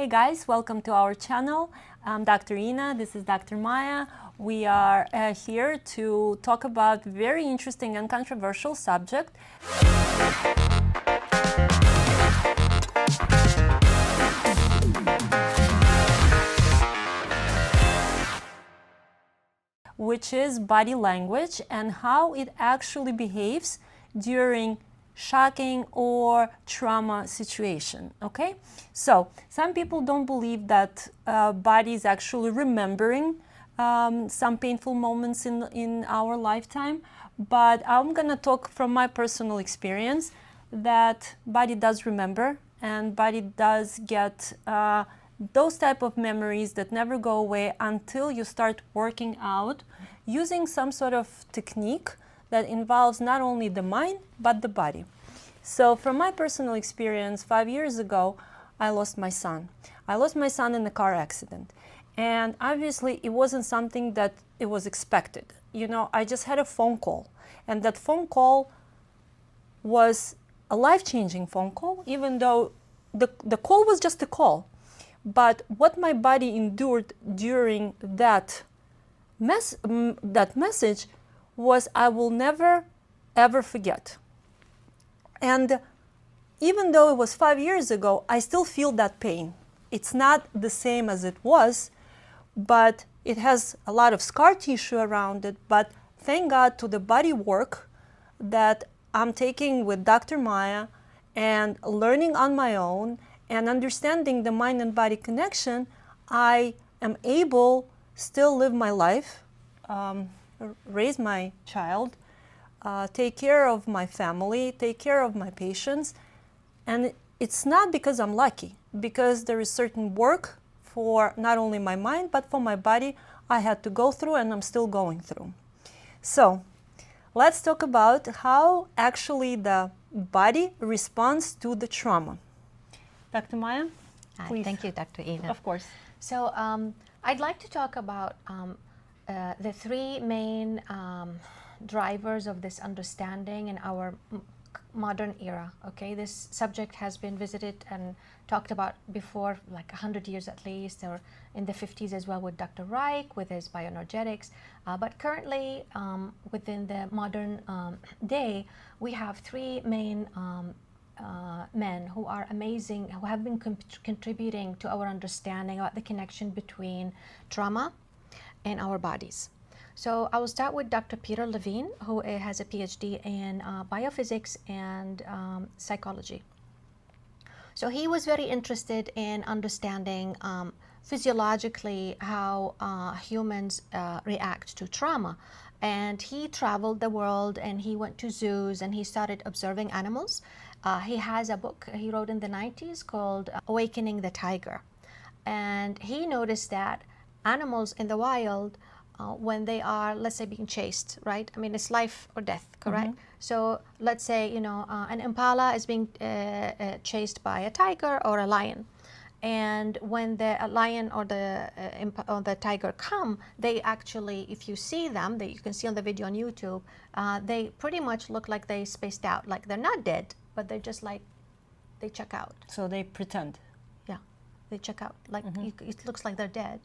Hey guys, welcome to our channel. I'm Dr. Ina, this is Dr. Maya. We are here to talk about very interesting and controversial subject. Which is body language and how it actually behaves during shocking or trauma situation. Okay, so some people don't believe that body is actually remembering some painful moments in our lifetime, but I'm gonna talk from my personal experience that body does remember, and body does get those type of memories that never go away until you start working out using some sort of technique that involves not only the mind but the body. So from my personal experience, 5 years ago, I lost my son. I lost my son in a car accident. And obviously it wasn't something that it was expected. You know, I just had a phone call, and that phone call was a life-changing phone call, even though the call was just a call. But what my body endured during that message was I will never ever forget. And even though it was 5 years ago, I still feel that pain. It's not the same as it was, but it has a lot of scar tissue around it. But thank God to the body work that I'm taking with Dr. Maya and learning on my own and understanding the mind and body connection, I am able still live my life, raise my child, take care of my family, take care of my patients. And it's not because I'm lucky, because there is certain work for not only my mind, but for my body I had to go through and I'm still going through. So let's talk about how actually the body responds to the trauma. Dr. Maya, please. Thank you, Dr. Ina. Of course. So I'd like to talk about the three main drivers of this understanding in our modern era. Okay, this subject has been visited and talked about before, like 100 years at least, or in the 50s as well with Dr. Reich with his bioenergetics. But currently, within the modern day, we have three main men who are amazing, who have been contributing to our understanding about the connection between trauma and our bodies. So I will start with Dr. Peter Levine, who has a PhD in biophysics and psychology. So he was very interested in understanding physiologically how humans react to trauma. And he traveled the world and he went to zoos and he started observing animals. He has a book he wrote in the 90s called Awakening the Tiger. And he noticed that animals in the wild, when they are, let's say, being chased, right? I mean, it's life or death, correct? Mm-hmm. So let's say, you know, an impala is being chased by a tiger or a lion. And when the lion or the tiger come, they actually, if you see them, you can see on the video on YouTube, they pretty much look like they spaced out, like they're not dead, but they're just like, they check out. So they pretend. Yeah, they check out, like it looks like they're dead.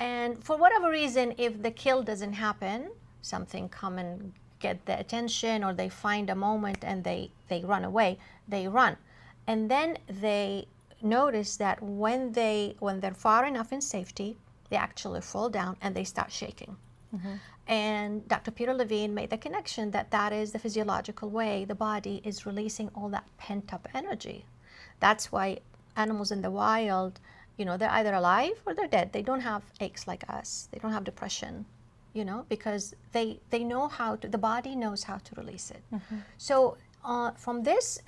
And for whatever reason, if the kill doesn't happen, something come and get the attention, or they find a moment and they run away, they run. And then they notice that when they're far enough in safety, they actually fall down and they start shaking. Mm-hmm. And Dr. Peter Levine made the connection that that is the physiological way the body is releasing all that pent-up energy. That's why animals in the wild, you know, they're either alive or they're dead. They don't have aches like us. They don't have depression, you know, because they know how to, the body knows how to release it. Mm-hmm. So from this,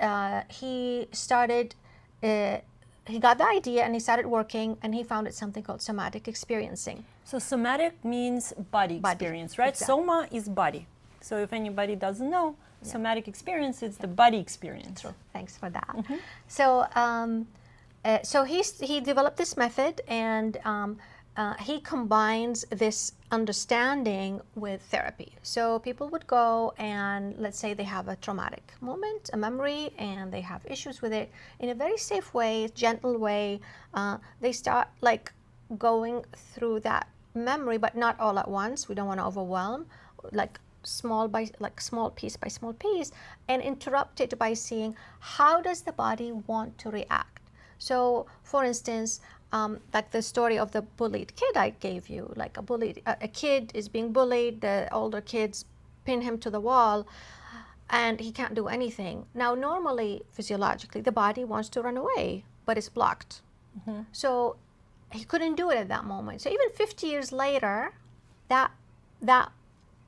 he started, he got the idea and he started working and he founded something called somatic experiencing. So somatic means body experience, right? Exactly. Soma is body. So if anybody doesn't know, somatic experience is the body experience. True. Thanks for that. Mm-hmm. So he developed this method, and he combines this understanding with therapy. So people would go and let's say they have a traumatic moment, a memory, and they have issues with it. In a very safe way, gentle way, they start like going through that memory, but not all at once. We don't want to overwhelm, like small piece by small piece, and interrupt it by seeing how does the body want to react. So for instance, like the story of the bullied kid I gave you, like a kid is being bullied, the older kids pin him to the wall and he can't do anything. Now normally, physiologically, the body wants to run away, but it's blocked. So he couldn't do it at that moment. So even 50 years later, that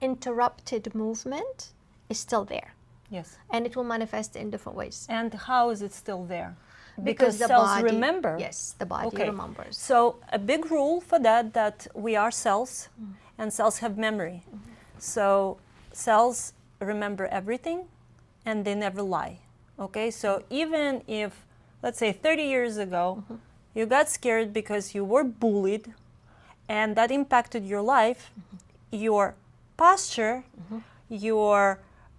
interrupted movement is still there. Yes. And it will manifest in different ways. And how is it still there? Because the cells body, remember. Yes, the body remembers. So a big rule for that we are cells, and cells have memory. So cells remember everything, and they never lie. Okay, so even if, let's say 30 years ago, you got scared because you were bullied, and that impacted your life, your posture,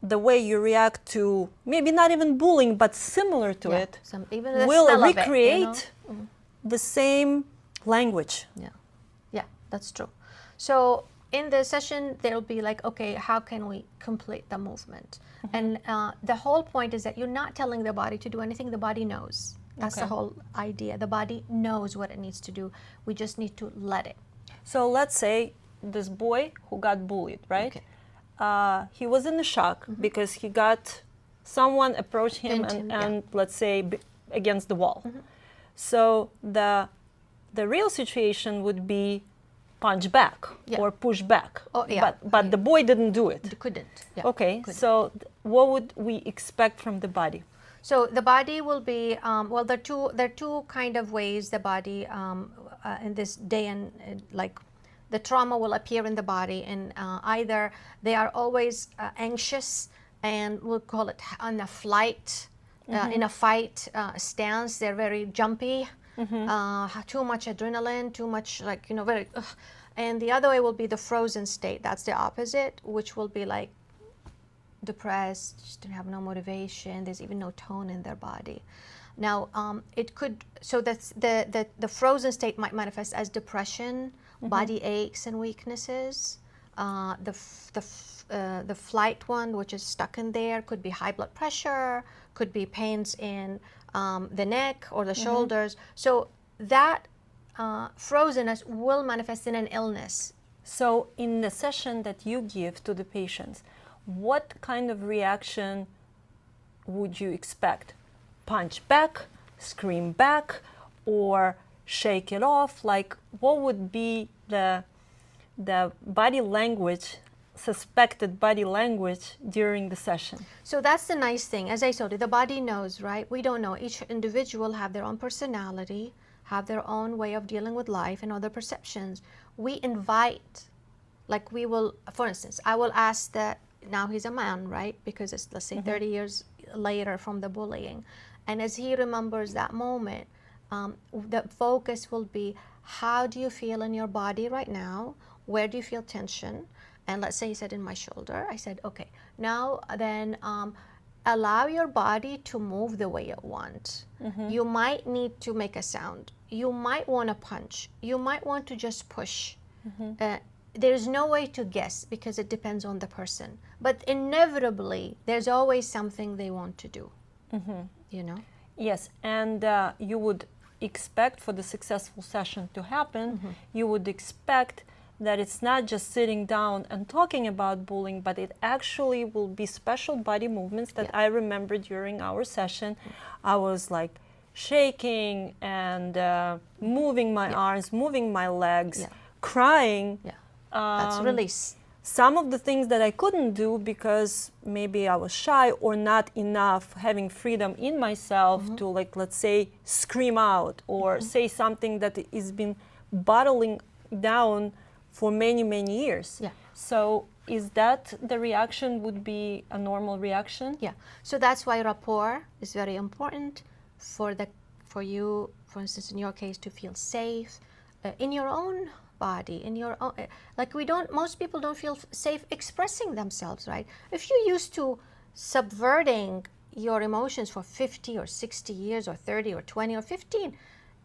the way you react to maybe not even bullying, but similar to it, even the will smell recreate of it, the same language. Yeah, that's true. So in the session, they'll be like, okay, how can we complete the movement? And the whole point is that you're not telling the body to do anything. The body knows. That's the whole idea. The body knows what it needs to do. We just need to let it. So let's say this boy who got bullied, right? Okay. He was in a shock because he got someone approach him and let's say against the wall. So the real situation would be punch back or push back. But the boy didn't do it. He couldn't. So what would we expect from the body? So the body will be well. There are two kind of ways the body in this day and like. The trauma will appear in the body, and either they are always anxious, and we'll call it on a flight, in a fight stance. They're very jumpy, too much adrenaline, too much very. And the other way will be the frozen state. That's the opposite, which will be like depressed, just have no motivation. There's even no tone in their body. Now, it could. So that's the frozen state might manifest as depression. Body aches and weaknesses. The flight one, which is stuck in there, could be high blood pressure, could be pains in the neck or the shoulders. So that frozenness will manifest in an illness. So in the session that you give to the patients, what kind of reaction would you expect? Punch back, scream back, or shake it off? Like, what would be the body language, suspected body language during the session? So that's the nice thing. As I told you, the body knows, right? We don't know. Each individual have their own personality, have their own way of dealing with life and other perceptions. We invite, like we will, for instance, I will ask that, now he's a man, right? Because it's, let's say 30 years later from the bullying. And as he remembers that moment, the focus will be, how do you feel in your body right now? Where do you feel tension? And let's say he said in my shoulder. I said, okay, now then allow your body to move the way it wants. You might need to make a sound. You might want to punch. You might want to just push. There's no way to guess because it depends on the person. But inevitably, there's always something they want to do, you know? Yes, and you would expect for the successful session to happen, you would expect that it's not just sitting down and talking about bullying, but it actually will be special body movements that I remember during our session. I was like shaking and moving my arms, moving my legs, crying. That's release. Some of the things that I couldn't do because maybe I was shy or not enough having freedom in myself to, like, let's say, scream out or say something that is been bottling down for many, many years. So is that the reaction would be a normal reaction? So that's why rapport is very important for you, for instance, in your case, to feel safe, in your own body, in your own, like most people don't feel safe expressing themselves, right? If you're used to subverting your emotions for 50 or 60 years or 30 or 20 or 15,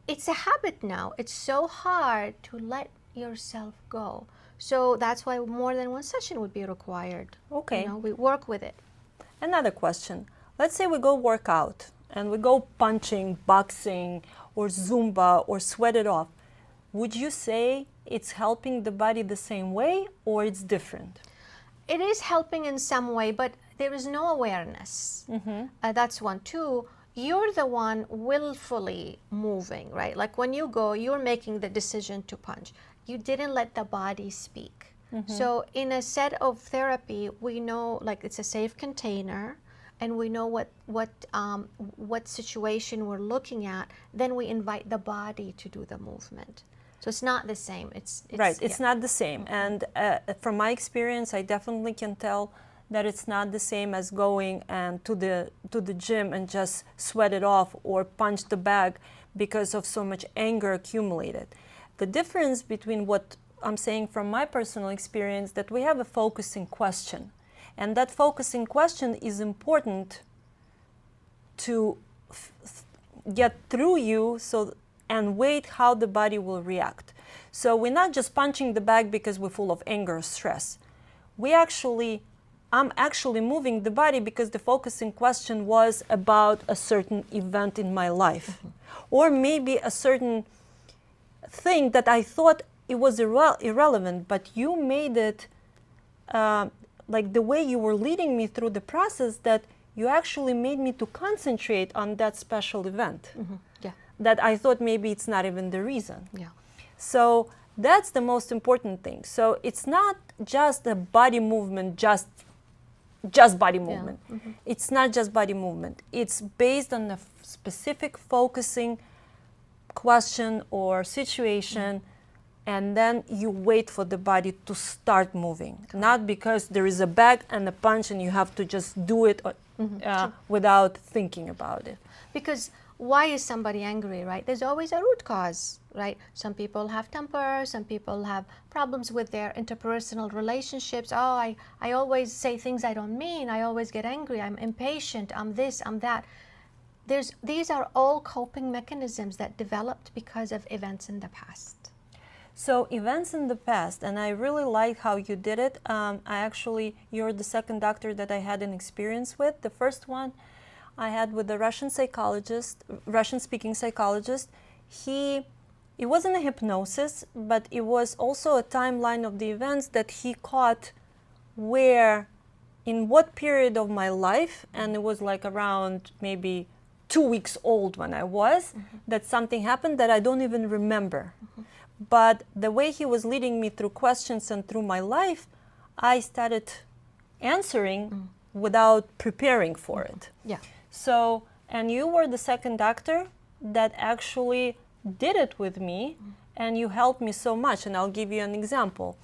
it's a habit now. It's so hard to let yourself go. So that's why more than one session would be required. Okay. You know, we work with it. Another question. Let's say we go work out and we go punching, boxing, or Zumba, or sweat it off. Would you say it's helping the body the same way, or it's different? It is helping in some way, but there is no awareness. That's one. Two, you're the one willfully moving, right? Like when you go, you're making the decision to punch. You didn't let the body speak. So in a set of therapy, we know, like, it's a safe container, and we know what situation we're looking at. Then we invite the body to do the movement. So it's not the same. It's right. It's not the same. And from my experience, I definitely can tell that it's not the same as going and to the gym and just sweat it off or punch the bag because of so much anger accumulated. The difference between what I'm saying from my personal experience, that we have a focusing question, and that focusing question is important to get through you and wait how the body will react. So we're not just punching the bag because we're full of anger or stress. I'm actually moving the body because the focusing question was about a certain event in my life, or maybe a certain thing that I thought it was irrelevant, but you made it like the way you were leading me through the process, that you actually made me to concentrate on that special event. Yeah. That I thought maybe it's not even the reason. Yeah. So that's the most important thing. So it's not just a body movement, just body movement. It's not just body movement. It's based on a specific focusing question or situation, and then you wait for the body to start moving. Not because there is a bag and a punch and you have to just do it without thinking about it. Because why is somebody angry, right? There's always a root cause, right? Some people have temper, some people have problems with their interpersonal relationships. Oh, I always say things I don't mean. I always get angry. I'm impatient. I'm this, I'm that. These are all coping mechanisms that developed because of events in the past. So events in the past, and I really like how you did it. You're the second doctor that I had an experience with. The first one I had with a Russian-speaking psychologist. It wasn't a hypnosis, but it was also a timeline of the events that he caught in what period of my life, and it was like around maybe 2 weeks old when I was, that something happened that I don't even remember. But the way he was leading me through questions and through my life, I started answering without preparing for it. Yeah. So, and you were the second doctor that actually did it with me, and you helped me so much. And I'll give you an example.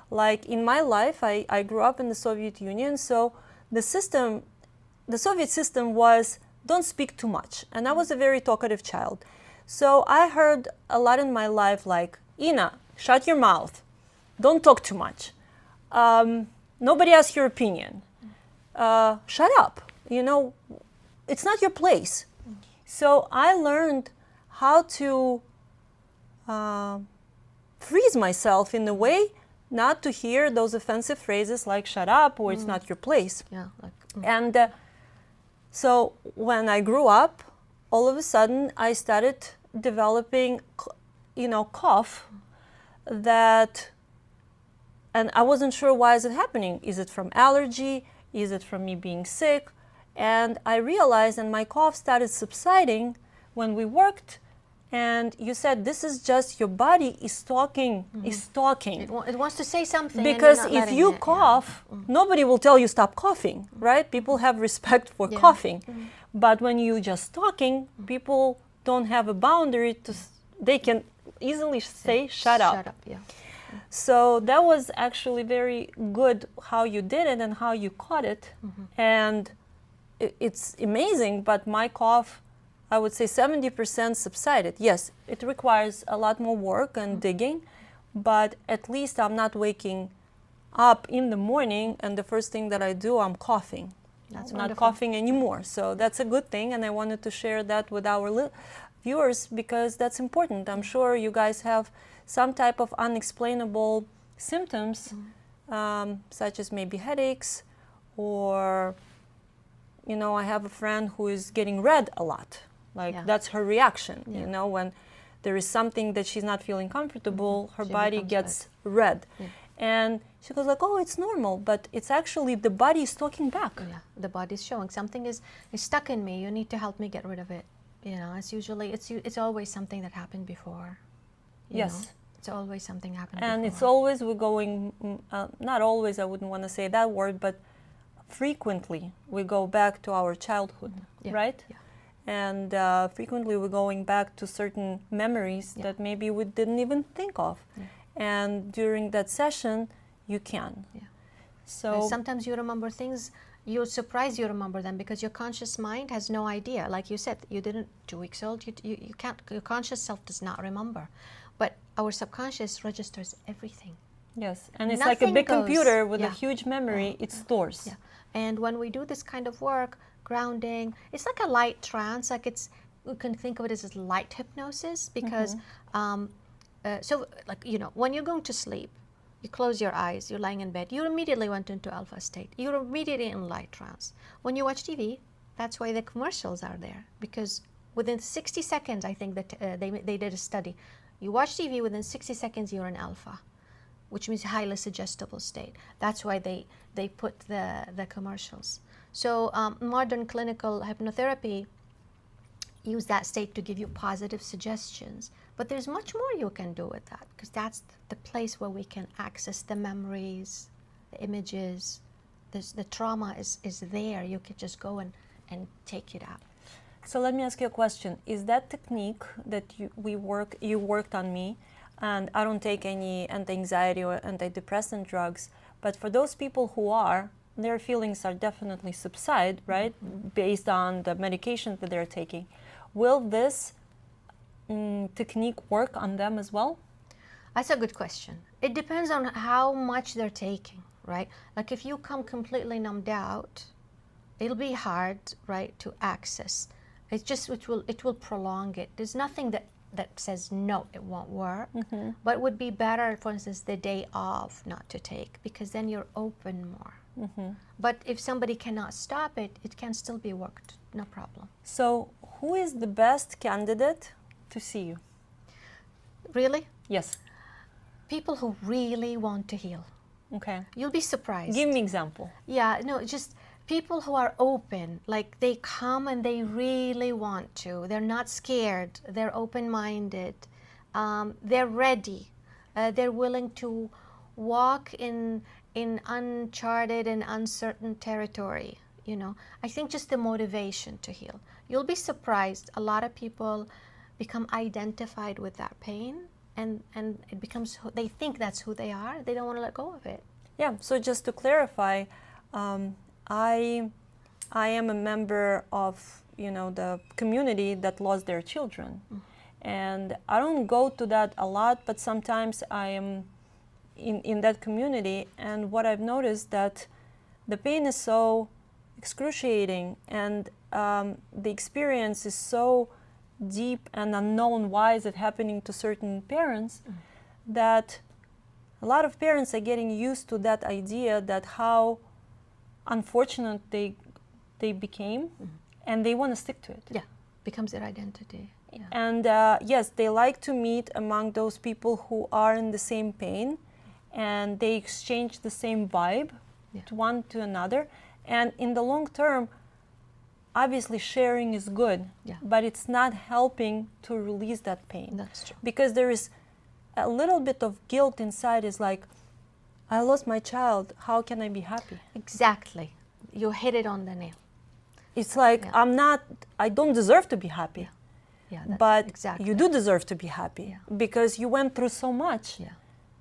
Like in my life, I grew up in the Soviet Union, so the Soviet system was don't speak too much. And I was a very talkative child. So I heard a lot in my life like, Ina, shut your mouth. Don't talk too much. Nobody asks your opinion. Shut up. You know, it's not your place. So I learned how to freeze myself in a way not to hear those offensive phrases like shut up or it's not your place. Yeah. And so when I grew up, all of a sudden I started developing, cough and I wasn't sure why is it happening. Is it from allergy? Is it from me being sick? And I realized, and my cough started subsiding when we worked. And you said, this is just your body is talking, is talking. It wants to say something. Because if you cough, nobody will tell you stop coughing, right? People have respect for coughing. But when you just talking, people don't have a boundary they can easily say, shut up. Shut up, yeah. So that was actually very good how you did it and how you caught it. And it's amazing, but my cough I would say 70% subsided. Yes, it requires a lot more work and digging, but at least I'm not waking up in the morning and the first thing that I do, I'm coughing. That's I'm not wonderful. coughing anymore. So that's a good thing, and I wanted to share that with our viewers because that's important. I'm sure you guys have some type of unexplainable symptoms, such as maybe headaches, or, you know, I have a friend who is getting red a lot. Like, Yeah. that's her reaction, Yeah. you know, when there is something that she's not feeling comfortable, her She body becomes gets red. Yeah. And she goes like, oh, it's normal, but it's actually the body is talking back. Yeah, the body's showing something is stuck in me. You need to help me get rid of it. You know, it's always something that happened before. You Yes. know? It's always something happened And before. it's always we're going, not always, I wouldn't want to say that word, but frequently we go back to our childhood, Yeah, right? yeah. And frequently we're going back to certain memories Yeah. that maybe we didn't even think of. Yeah. And during that session, you can. Yeah. So Sometimes you remember things, you're surprised you remember them because your conscious mind has no idea. Like you said, you didn't, 2 weeks old, you can't, your conscious self does not remember. But our subconscious registers everything. yes, and it's like a Nothing big goes- computer with a yeah. huge memory, it stores. Yeah. And when we do this kind of work, grounding, it's like a light trance, like we can think of it as light hypnosis because, so like, you know, when you're going to sleep, you close your eyes, you're lying in bed, you immediately went into alpha state. You're immediately in light trance. When you watch TV, that's why the commercials are there, because within 60 seconds, I think that they did a study. You watch TV, within 60 seconds, you're in alpha, which means highly suggestible state. That's why they put the commercials. So modern clinical hypnotherapy use that state to give you positive suggestions. But there's much more you can do with that, because that's the place where we can access the memories, the images. The trauma is there. You can just go and take it out. So let me ask you a question. Is that technique that you worked on me, and I don't take any anti-anxiety or antidepressant drugs, but for those people who are, their feelings are definitely subside, right, based on the medication that they're taking. Will this technique work on them as well? That's a good question. It depends on how much they're taking, right? Like if you come completely numbed out, it'll be hard, right, to access. It's just it will prolong it. There's nothing that says no, it won't work, but it would be better, for instance, the day of not to take, because then you're open more. But if somebody cannot stop it, it can still be worked, no problem. So who is the best candidate to see you? Really? Yes. People who really want to heal. Okay. You'll be surprised. Give me example. Yeah, no, just people who are open, like they come and they really want to. They're not scared. They're open-minded. They're ready. They're willing to walk in uncharted and uncertain territory. You know, I think just the motivation to heal. You'll be surprised. A lot of people become identified with that pain, and it becomes, they think that's who they are. They don't want to let go of it. Yeah, so just to clarify, I am a member of, you know, the community that lost their children. And I don't go to that a lot, but sometimes I am in that community, and what I've noticed that the pain is so excruciating, and the experience is so deep and unknown. Why is it happening to certain parents? That a lot of parents are getting used to that idea, that how unfortunate they became, and they want to stick to it. Yeah, becomes their identity. Yeah. And yes, they like to meet among those people who are in the same pain, and they exchange the same vibe to one to another. And in the long term, obviously sharing is good, but it's not helping to release that pain. That's true. Because there is a little bit of guilt inside. Is like, I lost my child, how can I be happy? Exactly. You hit it on the nail. It's like, I don't deserve to be happy. Yeah, But exactly. you do deserve to be happy, because you went through so much Yeah.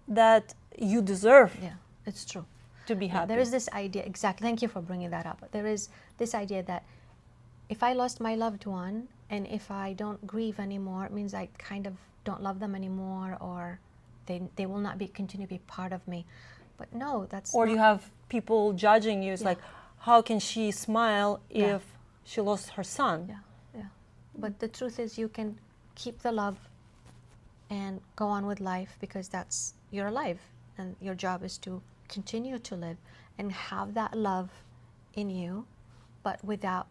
that you deserve Yeah, it's true. to be happy. There is this idea, exactly, thank you for bringing that up. There is this idea that if I lost my loved one, and if I don't grieve anymore, it means I kind of don't love them anymore, or they will not continue to be part of me. But no, that's or not, you have people judging you. It's like, how can she smile if she lost her son? yeah. But the truth is, you can keep the love and go on with life, because that's, you're alive, and your job is to continue to live and have that love in you, but without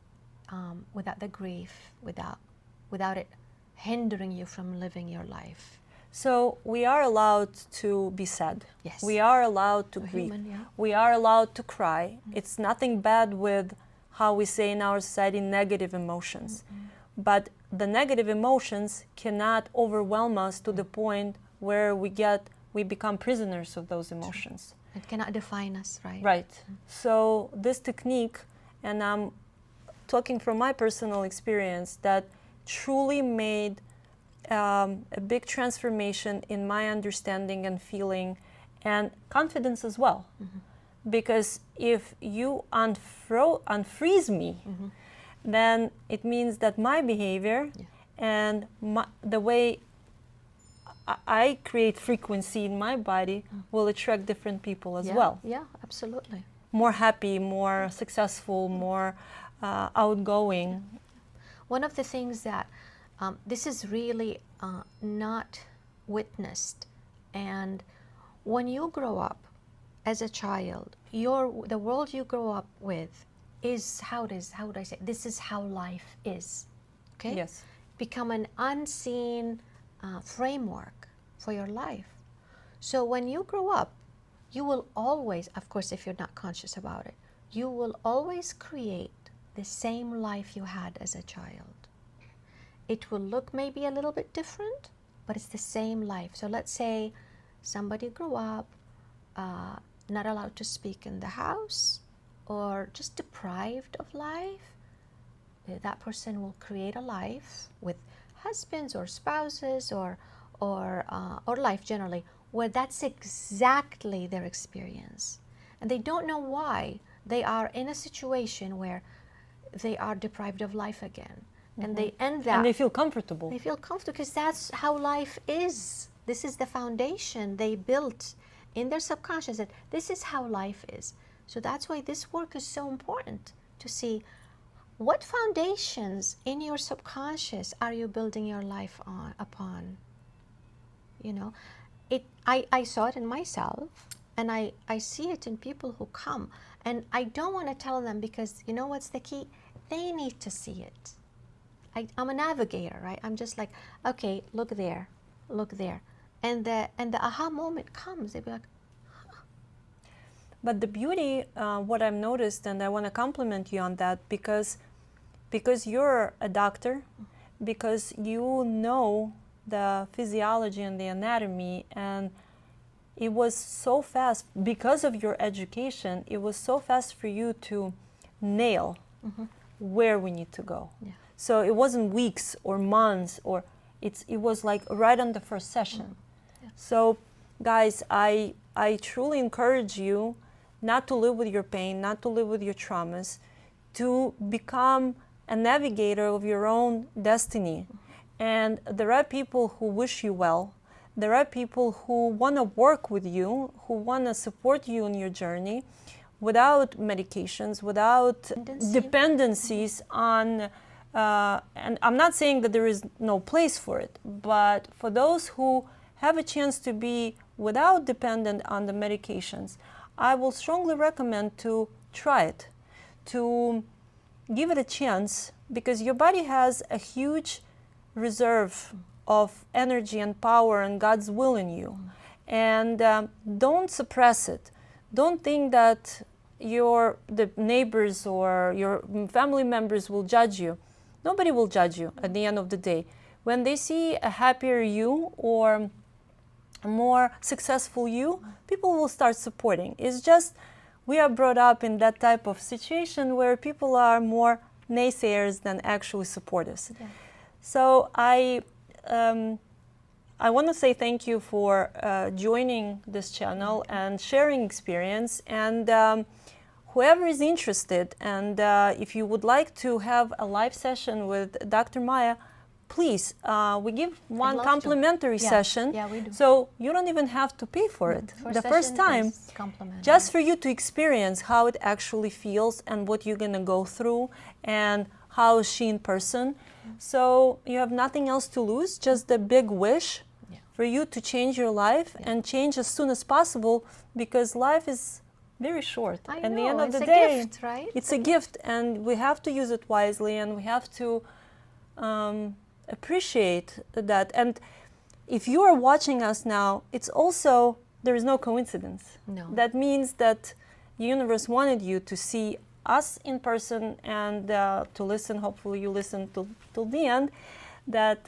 the grief, without it hindering you from living your life. So we are allowed to be sad. Yes. We are allowed to We're grieve. human, yeah. We are allowed to cry. It's nothing bad with how we say in our society negative emotions. But the negative emotions cannot overwhelm us to the point where we become prisoners of those emotions. It cannot define us, right? Right. So this technique, and I'm talking from my personal experience, that truly made a big transformation in my understanding and feeling and confidence as well. Because if you unfreeze me, then it means that my behavior and the way I create frequency in my body will attract different people as well. Yeah, absolutely. More happy, more successful, more outgoing. One of the things that this is really not witnessed, and when you grow up as a child, the world you grow up with is how would I say, this is how life is. Okay? Yes. Become an unseen framework for your life. So when you grow up, you will always, of course, if you're not conscious about it, you will always create the same life you had as a child. It will look maybe a little bit different, but it's the same life. So let's say somebody grew up not allowed to speak in the house, or just deprived of life. That person will create a life with husbands or spouses or life generally, where that's exactly their experience. And they don't know why they are in a situation where they are deprived of life again. And they end that. And they feel comfortable. They feel comfortable because that's how life is. This is the foundation they built in their subconscious, that this is how life is. So that's why this work is so important, to see what foundations in your subconscious are you building your life upon. You know, I saw it in myself, and I see it in people who come. And I don't want to tell them, because you know what's the key? They need to see it. I'm a navigator, right? I'm just like, okay, look there, look there. And the aha moment comes. They'll be like, huh. But the beauty, what I've noticed, and I want to compliment you on that, because you're a doctor, because you know the physiology and the anatomy, and it was so fast, because of your education, it was so fast for you to nail where we need to go. Yeah. So it wasn't weeks or months, or it was like right on the first session. Yeah. So guys, I truly encourage you not to live with your pain, not to live with your traumas, to become a navigator of your own destiny. And there are people who wish you well. There are people who want to work with you, who want to support you in your journey without medications, without dependencies on, and I'm not saying that there is no place for it, but for those who have a chance to be without dependent on the medications, I will strongly recommend to try it, to give it a chance, because your body has a huge reserve of energy and power and God's will in you. And don't suppress it. Don't think that the neighbors or your family members will judge you. Nobody will judge you at the end of the day. When they see a happier you or a more successful you, people will start supporting. It's just we are brought up in that type of situation where people are more naysayers than actually supporters. Yeah. So I want to say thank you for joining this channel and sharing experience. And whoever is interested, and if you would like to have a live session with Dr. Maya, please, we give one love complimentary to. session. Yeah, we do. So you don't even have to pay for it. The first time, just for you to experience how it actually feels and what you're going to go through and how is she in person. So you have nothing else to lose, just the big wish for you to change your life and change as soon as possible, because life is very short. I At know, the end of it's the a day, gift, right? it's a gift, and we have to use it wisely, and we have to appreciate that. And if you are watching us now, it's also, there is no coincidence. No. That means that the universe wanted you to see us in person and to listen. Hopefully you listen till the end, that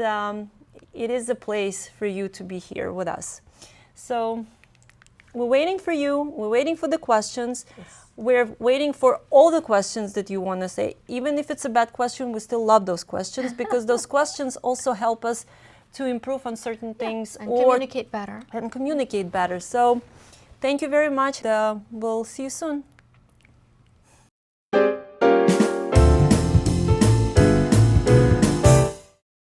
it is a place for you to be here with us. So we're waiting for you. We're waiting for the questions. Yes. We're waiting for all the questions that you want to say. Even if it's a bad question, we still love those questions, because those questions also help us to improve on certain things and communicate better. So thank you very much. We'll see you soon.